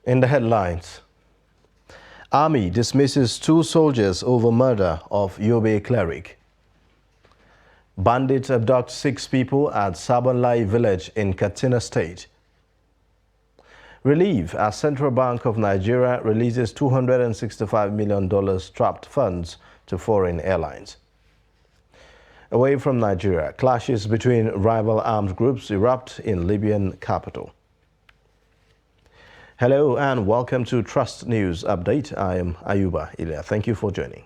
In the headlines, Army dismisses 2 soldiers over murder of Yobe cleric. Bandits abduct 6 people at Sabonlai village in Katsina State. Relief as Central Bank of Nigeria releases $265 million trapped funds to foreign airlines. Away from Nigeria, clashes between rival armed groups erupt in Libyan capital. Hello and welcome to Trust News Update. I am Ayuba Ilya. Thank you for joining.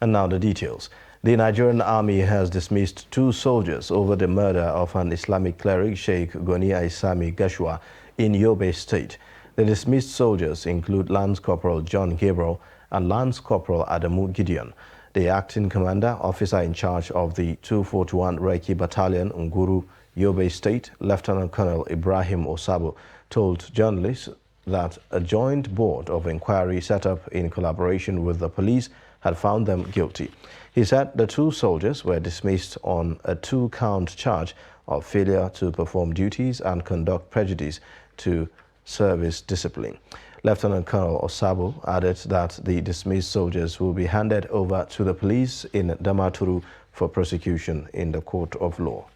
And now the details. The Nigerian army has dismissed 2 soldiers over the murder of an Islamic cleric, Sheikh Goni Aisami Gashua, in Yobe State. The dismissed soldiers include Lance Corporal John Gabriel and Lance Corporal Adamu Gideon. The acting commander, officer in charge of the 241 Reiki Battalion, Nguru, Yobe State, Lieutenant Colonel Ibrahim Osabo, told journalists that a joint board of inquiry set up in collaboration with the police had found them guilty. He said the 2 soldiers were dismissed on a 2-count charge of failure to perform duties and conduct prejudice to service discipline. Lieutenant Colonel Osabo added that the dismissed soldiers will be handed over to the police in Damaturu for prosecution in the court of law.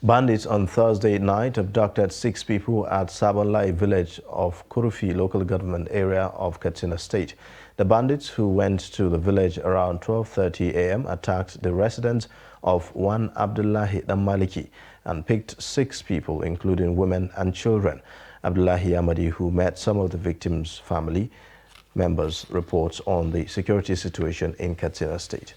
Bandits on Thursday night abducted 6 people at Sabonlai village of Kurufi local government area of Katsina State. The bandits, who went to the village around 12:30 a.m., attacked the residence of one Abdullahi Maliki and picked 6 people, including women and children. Abdullahi Amadi, who met some of the victims' family members, reports on the security situation in Katsina State.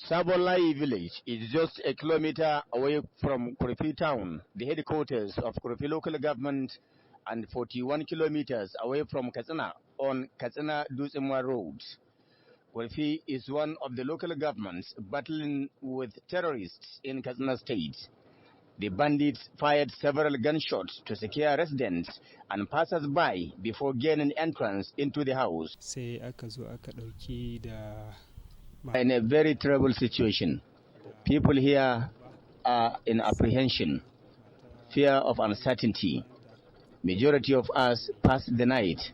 Sabonlai village is just a kilometer away from Kurufi town, the headquarters of Kurufi local government, and 41 kilometers away from Katsina on Katsina Dutsemwa Road. Kurufi is one of the local governments battling with terrorists in Katsina State. The bandits fired several gunshots to secure residents and passers-by before gaining entrance into the house. In a very terrible situation. People here are in apprehension, fear of uncertainty. Majority of us passed the night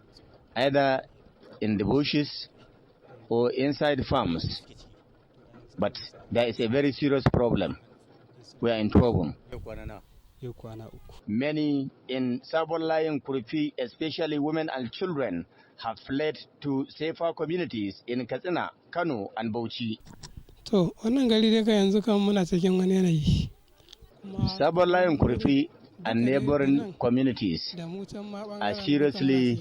either in the bushes or inside farms. But there is a very serious problem. We are in trouble. Many in Sabonlai and Kurufi, especially women and children, have fled to safer communities in Katsina, Kano, and Bauchi. Sabonlai and Kurufi and neighboring communities are seriously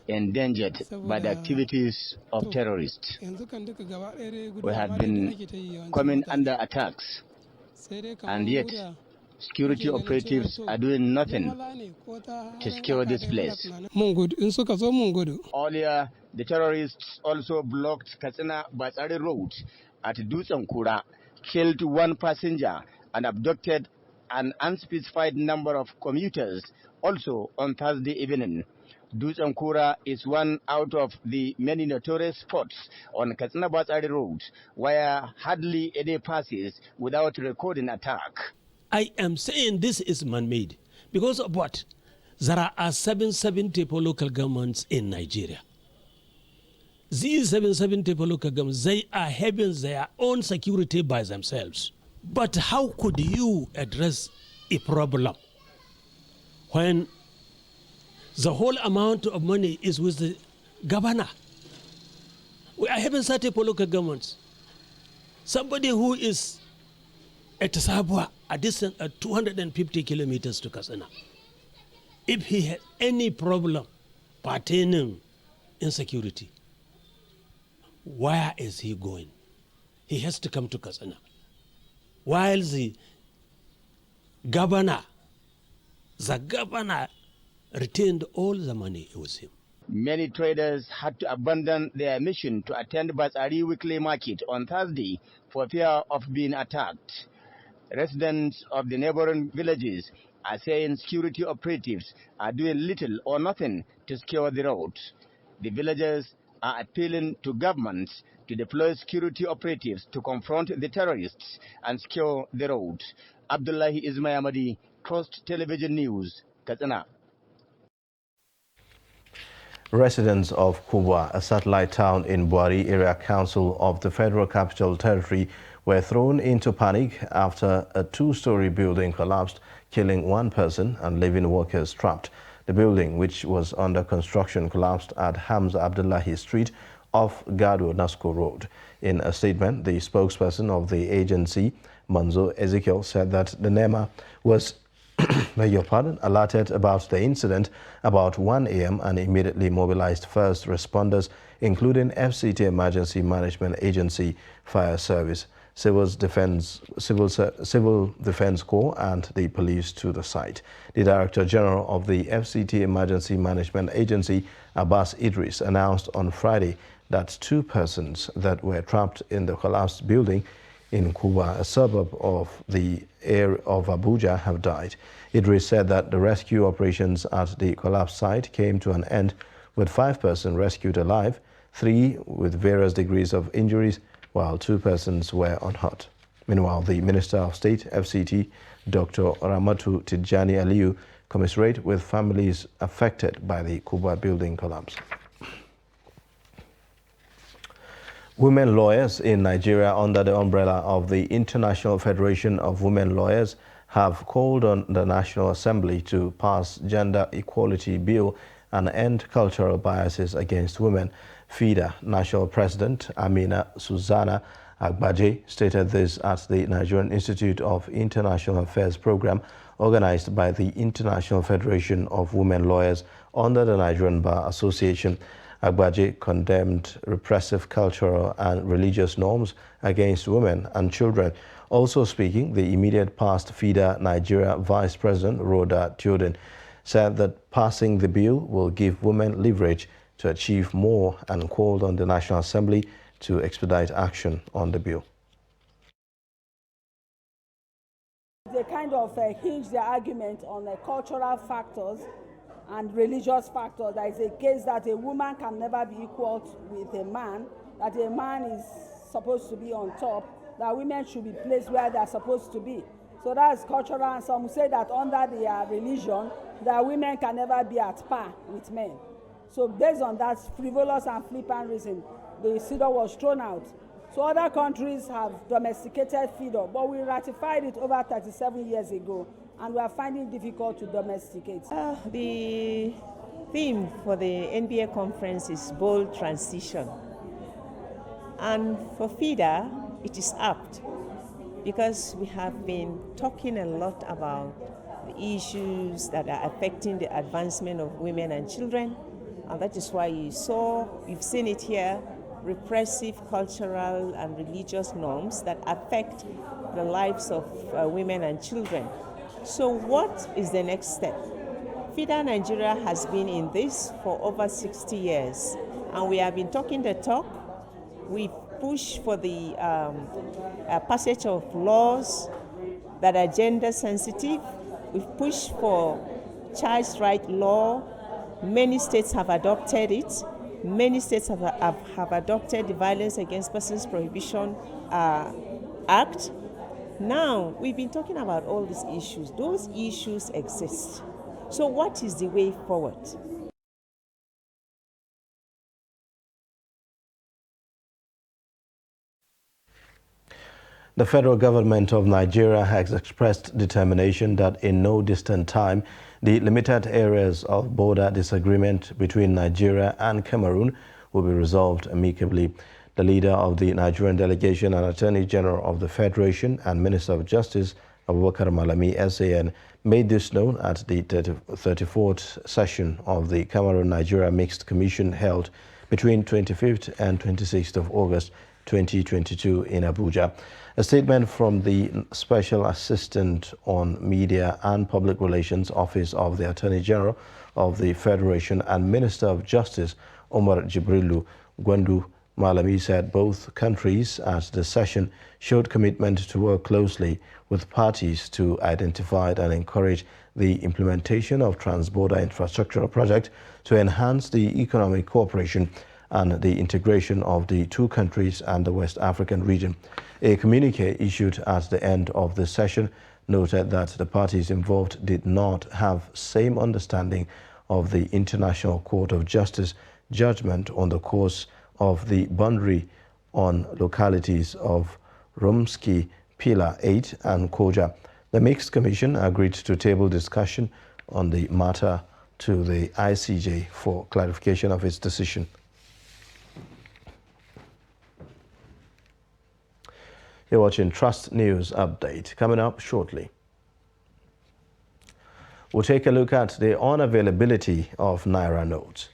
endangered by the activities of terrorists. We have been coming under attacks, and yet security operatives are doing nothing to secure this place. Earlier, the terrorists also blocked Katsina Batsari Road at Dutsankura, killed 1 passenger, and abducted an unspecified number of commuters also on Thursday evening. Dutsankura is one out of the many notorious spots on Katsina Batsari Road where hardly a day passes without recording attack. I am saying this is man-made because of what? There are 770 local governments in Nigeria. These 770 local governments, they are having their own security by themselves. But how could you address a problem when the whole amount of money is with the governor? We are having 30 local governments. Somebody who is at Sabwa, a distance at 250 kilometers to Katsina, if he had any problem pertaining insecurity, where is he going? He has to come to Katsina. While the governor retained all the money with him. Many traders had to abandon their mission to attend Batsari weekly market on Thursday for fear of being attacked. Residents of the neighboring villages are saying security operatives are doing little or nothing to secure the road. The villagers are appealing to government to deploy security operatives to confront the terrorists and secure the road. Abdullahi Ismayamadi, Trust Television News, Katsina. Residents of Kubwa, a satellite town in Buari Area Council of the Federal Capital Territory, were thrown into panic after a two-story building collapsed, killing one person and leaving workers trapped. The building, which was under construction, collapsed at Hamza Abdullahi Street off Gado Nasco Road. In a statement, the spokesperson of the agency, Manzo Ezekiel, said that the NEMA was alerted about the incident about 1 a.m. and immediately mobilized first responders, including FCT Emergency Management Agency, Fire Service, Civil Defense Corps and the police to the site. The Director General of the FCT Emergency Management Agency, Abbas Idris, announced on Friday that 2 persons that were trapped in the collapsed building in Kubwa, a suburb of the area of Abuja, have died. Idris said that the rescue operations at the collapsed site came to an end with 5 persons rescued alive, 3 with various degrees of injuries, while 2 persons were unhurt. Meanwhile, the Minister of State, FCT, Dr. Ramatu Tijani Aliyu, commiserated with families affected by the Kubwa building collapse. Women lawyers in Nigeria under the umbrella of the International Federation of Women Lawyers have called on the National Assembly to pass Gender Equality Bill and end cultural biases against women. FIDA National President Amina Susanna Agbaje stated this at the Nigerian Institute of International Affairs program organized by the International Federation of Women Lawyers under the Nigerian Bar Association. Agbaje condemned repressive cultural and religious norms against women and children. Also speaking, the immediate past FIDA Nigeria Vice President Rhoda Theodin said that passing the bill will give women leverage to achieve more and called on the National Assembly to expedite action on the bill. They kind of hinge their argument on cultural factors and religious factors. There is a case that a woman can never be equal with a man, that a man is supposed to be on top, that women should be placed where they are supposed to be. So that's cultural, and some say that under their religion, that women can never be at par with men. So based on that frivolous and flippant reason, the CEDAW was thrown out. So other countries have domesticated FIDA, but we ratified it over 37 years ago, and we are finding it difficult to domesticate. The theme for the NBA conference is bold transition. And for FIDA, it is apt because we have been talking a lot about the issues that are affecting the advancement of women and children. And that is why you've seen it here, repressive cultural and religious norms that affect the lives of women and children. So what is the next step? FIDA Nigeria has been in this for over 60 years, and we have been talking the talk. We push for the passage of laws that are gender sensitive. We've pushed for child's right law. Many states have adopted it. Many states have adopted the Violence Against Persons Prohibition Act. Now, we've been talking about all these issues. Those issues exist. So what is the way forward? The federal government of Nigeria has expressed determination that in no distant time, the limited areas of border disagreement between Nigeria and Cameroon will be resolved amicably. The leader of the Nigerian delegation and Attorney General of the Federation and Minister of Justice, Abubakar Malami, SAN, made this known at the 34th session of the Cameroon-Nigeria Mixed Commission held between 25th and 26th of August 2022 in Abuja. A statement from the Special Assistant on Media and Public Relations Office of the Attorney General of the Federation and Minister of Justice, Omar Jibrilu Gwandu Malami, said both countries at the session showed commitment to work closely with parties to identify and encourage the implementation of trans-border infrastructural project to enhance the economic cooperation and the integration of the two countries and the West African region. A communique issued at the end of the session noted that the parties involved did not have same understanding of the International Court of Justice judgment on the course of the boundary on localities of Rumski, Pila 8 and Koja. The mixed commission agreed to table discussion on the matter to the ICJ for clarification of its decision. You're watching Trust News Update. Coming up shortly, we'll take a look at the unavailability of Naira notes.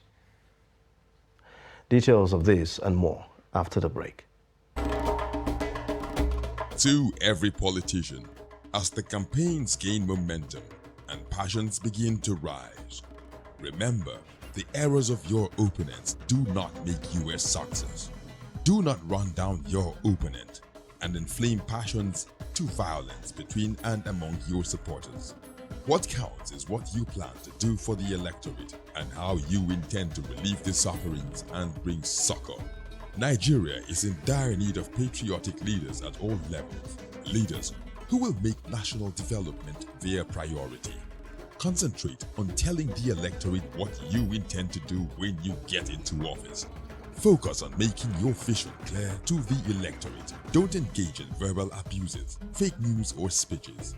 Details of this and more after the break. To every politician, as the campaigns gain momentum and passions begin to rise, remember, the errors of your opponents do not make you a success. Do not run down your opponent and inflame passions to violence between and among your supporters. What counts is what you plan to do for the electorate and how you intend to relieve the sufferings and bring succor. Nigeria is in dire need of patriotic leaders at all levels. Leaders who will make national development their priority. Concentrate on telling the electorate what you intend to do when you get into office. Focus on making your vision clear to the electorate. Don't engage in verbal abuses, fake news or speeches.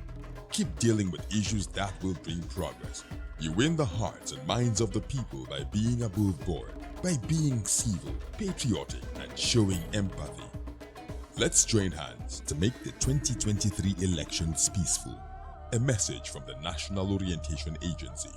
Keep dealing with issues that will bring progress. You win the hearts and minds of the people by being above board, by being civil, patriotic, and showing empathy. Let's join hands to make the 2023 elections peaceful. A message from the National Orientation Agency.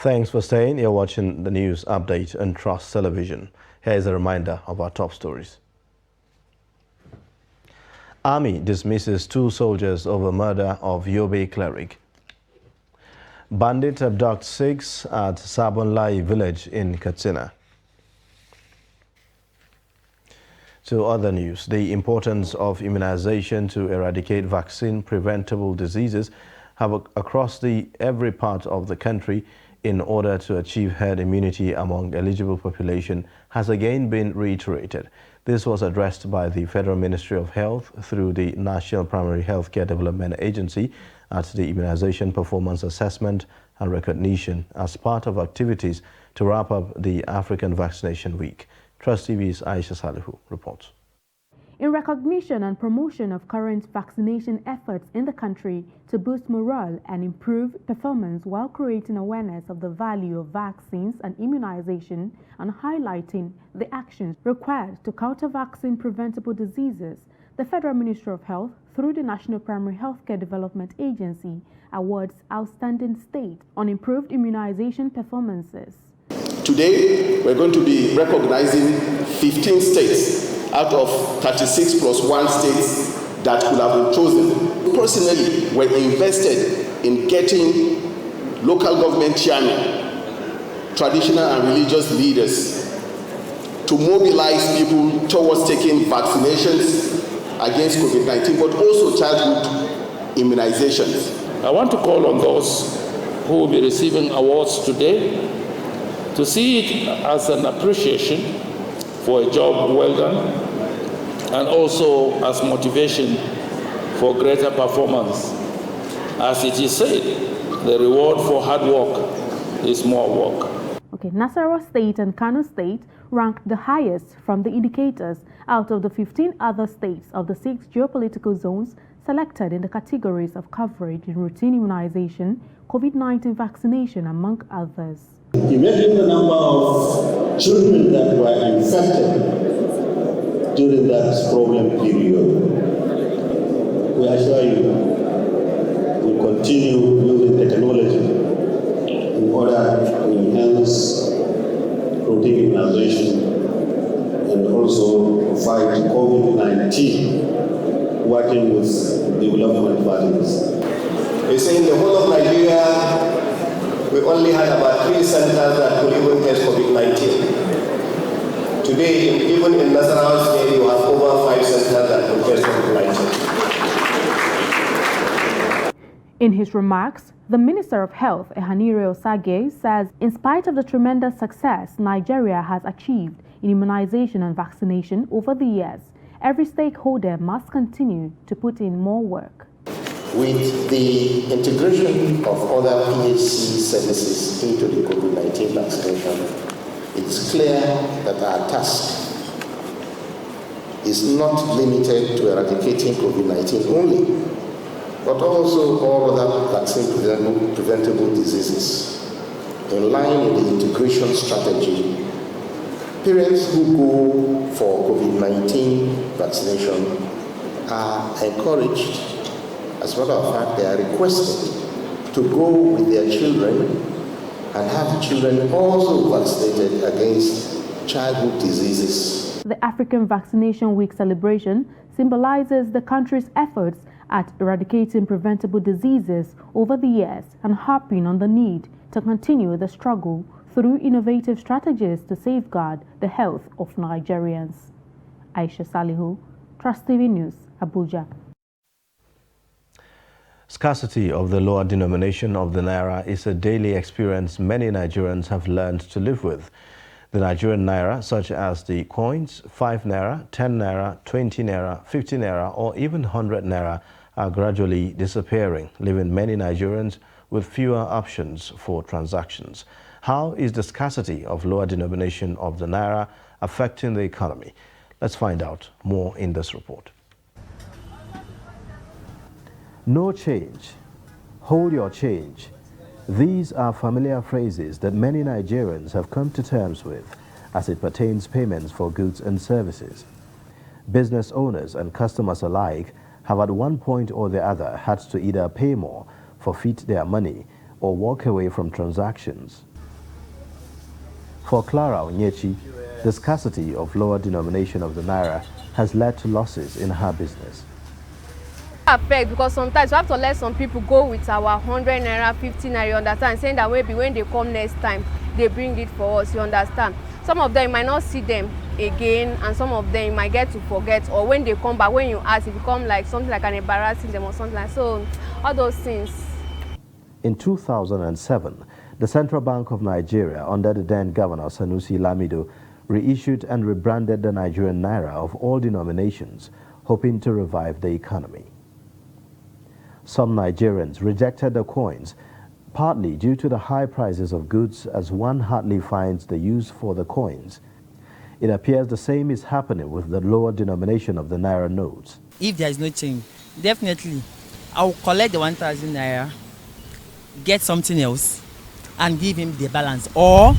Thanks for staying. You're watching the news update on Trust Television. Here is a reminder of our top stories. Army dismisses 2 soldiers over murder of Yobe cleric. Bandit abduct 6 at Sabonlai village in Katsina. To other news, the importance of immunization to eradicate vaccine-preventable diseases have across every part of the country in order to achieve herd immunity among eligible population has again been reiterated. This was addressed by the Federal Ministry of Health through the National Primary Healthcare Development Agency at the Immunization Performance Assessment and Recognition as part of activities to wrap up the African Vaccination Week. Trust TV's Aisha Salihu reports. In recognition and promotion of current vaccination efforts in the country to boost morale and improve performance while creating awareness of the value of vaccines and immunization and highlighting the actions required to counter vaccine preventable diseases, the Federal Ministry of Health, through the National Primary Healthcare Development Agency, awards outstanding state on improved immunization performances. Today, we're going to be recognizing 15 states out of 36 plus 1 states that could have been chosen. Personally, we're invested in getting local government chairmen, traditional and religious leaders to mobilize people towards taking vaccinations against COVID-19, but also childhood immunizations. I want to call on those who will be receiving awards today to see it as an appreciation for a job well done, and also as motivation for greater performance. As it is said, the reward for hard work is more work. Okay, Nasarawa State and Kano State ranked the highest from the indicators out of the 15 other states of the 6 geopolitical zones selected in the categories of coverage in routine immunization, COVID-19 vaccination, among others. Imagine the number of children that were infected during that problem period. We assure you, we'll continue using technology in order to enhance routine immunization and also fight COVID-19, working with development partners. They say in the whole of Nigeria, we only had about 3 centers that could even test COVID-19. Today, even in Nasarawa State, you have over 5 centers that could test COVID-19. In his remarks, the Minister of Health, Ehanire Osage, says in spite of the tremendous success Nigeria has achieved in immunization and vaccination over the years, every stakeholder must continue to put in more work. With the integration of other PHC services into the COVID-19 vaccination, it's clear that our task is not limited to eradicating COVID-19 only, but also all other vaccine preventable diseases. In line with the integration strategy, parents who go for COVID-19 vaccination are encouraged. As a matter of fact, they are requested to go with their children and have the children also vaccinated against childhood diseases. The African Vaccination Week celebration symbolizes the country's efforts at eradicating preventable diseases over the years and harping on the need to continue the struggle through innovative strategies to safeguard the health of Nigerians. Aisha Salihu, Trust TV News, Abuja. Scarcity of the lower denomination of the Naira is a daily experience many Nigerians have learned to live with. The Nigerian Naira, such as the coins 5 Naira, 10 Naira, 20 Naira, 50 Naira, or even 100 Naira, are gradually disappearing, leaving many Nigerians with fewer options for transactions. How is the scarcity of lower denomination of the Naira affecting the economy? Let's find out more in this report. No change, hold your change. These are familiar phrases that many Nigerians have come to terms with as it pertains payments for goods and services. Business owners and customers alike have at one point or the other had to either pay more, forfeit their money, or walk away from transactions. For Clara Onyechi, the scarcity of lower denomination of the Naira has led to losses in her business. Affect because sometimes we have to let some people go with our 100 Naira, 50 Naira, you understand, saying that maybe when they come next time, they bring it for us, you understand. Some of them you might not see them again, and some of them you might get to forget, or when they come back, when you ask, it become like something like an embarrassing them or something like so, all those things. In 2007, The Central Bank of Nigeria, under the then Governor Sanusi Lamido, reissued and rebranded the Nigerian naira of all denominations, hoping to revive the economy. Some Nigerians rejected the coins, partly due to the high prices of goods, as one hardly finds the use for the coins. It appears the same is happening with the lower denomination of the naira notes. If there is no change, definitely I will collect the 1,000 naira, get something else, and give him the balance, or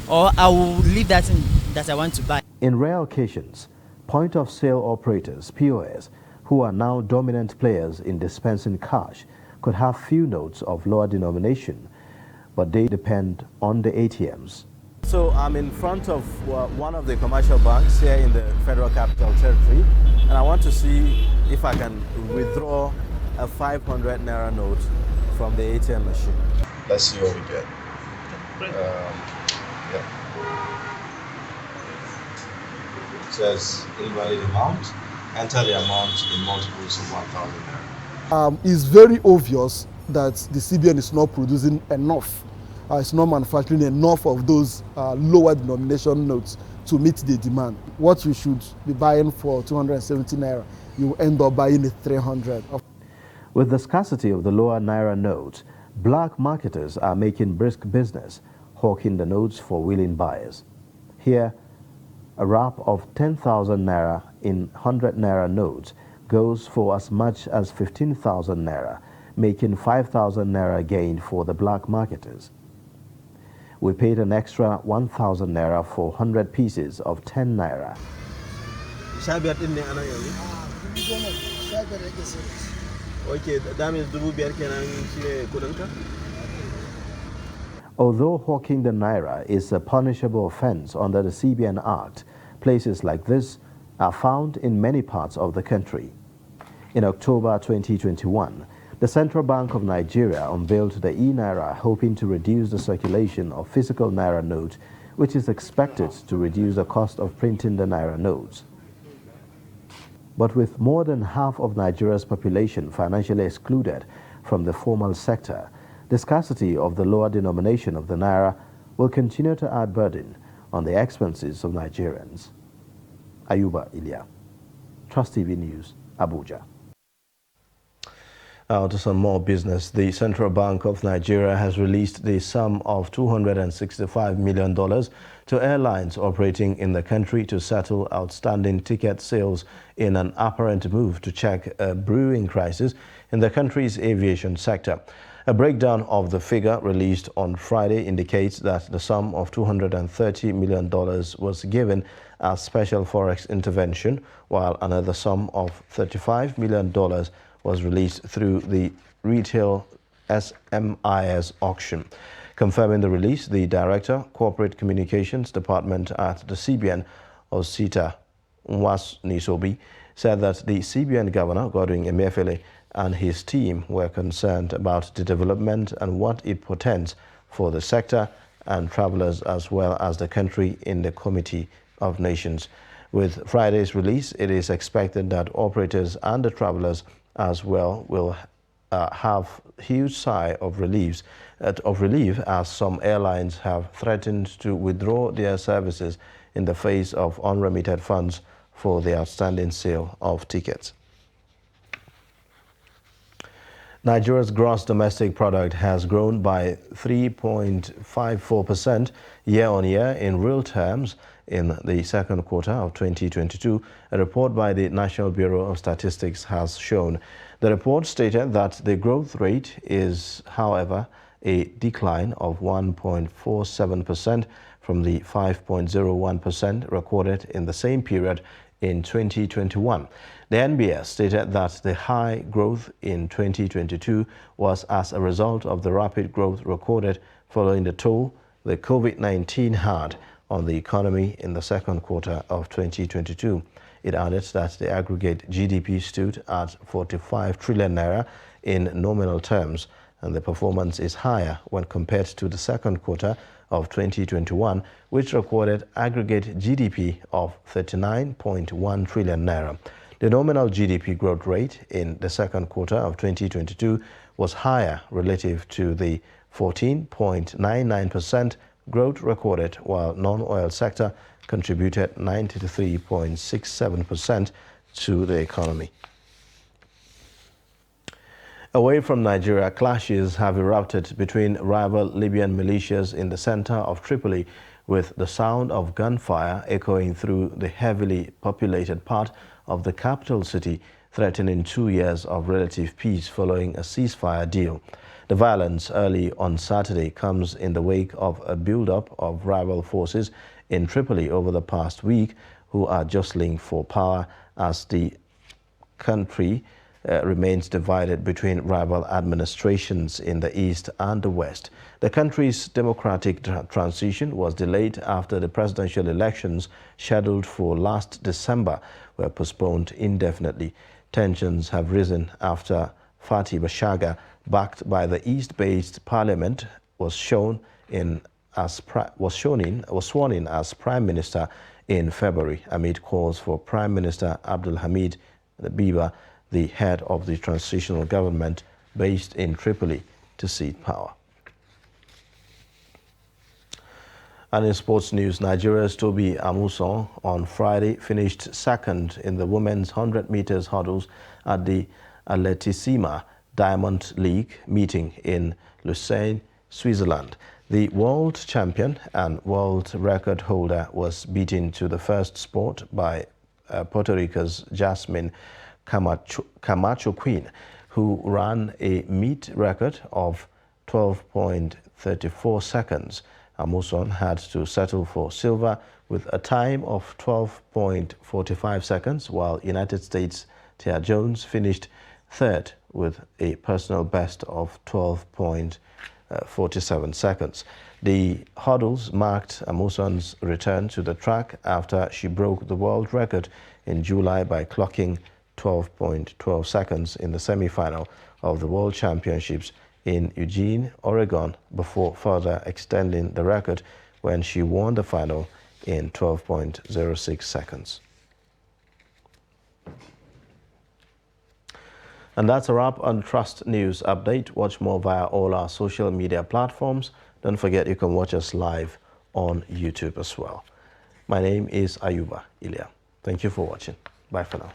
I will leave that in that I want to buy. In rare occasions, point-of-sale operators, POS, who are now dominant players in dispensing cash, could have few notes of lower denomination, but they depend on the ATMs. So I'm in front of one of the commercial banks here in the Federal Capital Territory, and I want to see if I can withdraw a 500 naira note from the ATM machine. Let's see what we get. Yeah. It says invalid amount. Enter the amount in multiples of 1,000 naira. It's very obvious that the CBN is not producing enough. It's not manufacturing enough of those lower denomination notes to meet the demand. What you should be buying for 270 naira, you end up buying it 300. With the scarcity of the lower naira notes, black marketers are making brisk business, hawking the notes for willing buyers. Here, a wrap of 10,000 naira in 100 naira notes goes for as much as 15,000 naira, making 5,000 naira gain for the black marketers. We paid an extra 1,000 naira for 100 pieces of 10 naira. Although hawking the naira is a punishable offense under the CBN Act, places like this are found in many parts of the country. In October 2021, the Central Bank of Nigeria unveiled the e-naira, hoping to reduce the circulation of physical naira notes, which is expected to reduce the cost of printing the naira notes. But with more than half of Nigeria's population financially excluded from the formal sector, the scarcity of the lower denomination of the naira will continue to add burden on the expenses of Nigerians. Ayuba Ilya, Trust TV News, Abuja. Now to some more business. The Central Bank of Nigeria has released the sum of $265 million to airlines operating in the country to settle outstanding ticket sales in an apparent move to check a brewing crisis in the country's aviation sector. A breakdown of the figure released on Friday indicates that the sum of $230 million was given as special forex intervention, while another sum of $35 million was released through the retail SMIS auction. Confirming the release, the Director, Corporate Communications Department at the CBN, Osita Nwasnisobi, said that the CBN Governor, Godwin Emefiele, and his team were concerned about the development and what it portends for the sector and travelers as well as the country in the Committee of Nations. With Friday's release, it is expected that operators and the travelers as well will have huge sigh of relief as some airlines have threatened to withdraw their services in the face of unremitted funds for the outstanding sale of tickets. Nigeria's gross domestic product has grown by 3.54% year-on-year in real terms in the second quarter of 2022, a report by the National Bureau of Statistics has shown. The report stated that the growth rate is, however, a decline of 1.47% from the 5.01% recorded in the same period in 2021. The NBS stated that the high growth in 2022 was as a result of the rapid growth recorded following the toll the COVID-19 had on the economy in the second quarter of 2022. It added that the aggregate GDP stood at 45 trillion naira in nominal terms, and the performance is higher when compared to the second quarter of 2021, which recorded aggregate GDP of 39.1 trillion naira. The nominal GDP growth rate in the second quarter of 2022 was higher relative to the 14.99% growth recorded, while non-oil sector contributed 93.67% to the economy. Away from Nigeria, clashes have erupted between rival Libyan militias in the center of Tripoli, with the sound of gunfire echoing through the heavily populated part of the capital city, threatening 2 years of relative peace following a ceasefire deal. The violence early on Saturday comes in the wake of a build-up of rival forces in Tripoli over the past week, who are jostling for power as the country remains divided between rival administrations in the east and the west. The country's democratic transition was delayed after the presidential elections scheduled for last December were postponed indefinitely. Tensions have risen after Fatih Bashaga, backed by the East-based parliament, was sworn in as Prime Minister in February, amid calls for Prime Minister Abdul Hamid Dbeibah, the head of the transitional government based in Tripoli, to cede power. And in sports news, Nigeria's Tobi Amusan on Friday finished second in the women's 100 meters hurdles at the Atletissima Diamond League meeting in Lucerne, Switzerland. The world champion and world record holder was beaten to the first spot by Puerto Rico's Jasmine Camacho Queen, who ran a meet record of 12.34 seconds. Amusan had to settle for silver with a time of 12.45 seconds, while United States' Tia Jones finished third with a personal best of 12.47 seconds. The hurdles marked Amusan's return to the track after she broke the world record in July by clocking 12.12 seconds in the semi-final of the World Championships in Eugene, Oregon, before further extending the record when she won the final in 12.06 seconds. And that's a wrap on Trust News Update. Watch more via all our social media platforms. Don't forget you can watch us live on YouTube as well. My name is Ayuba Ilya. Thank you for watching. Bye for now.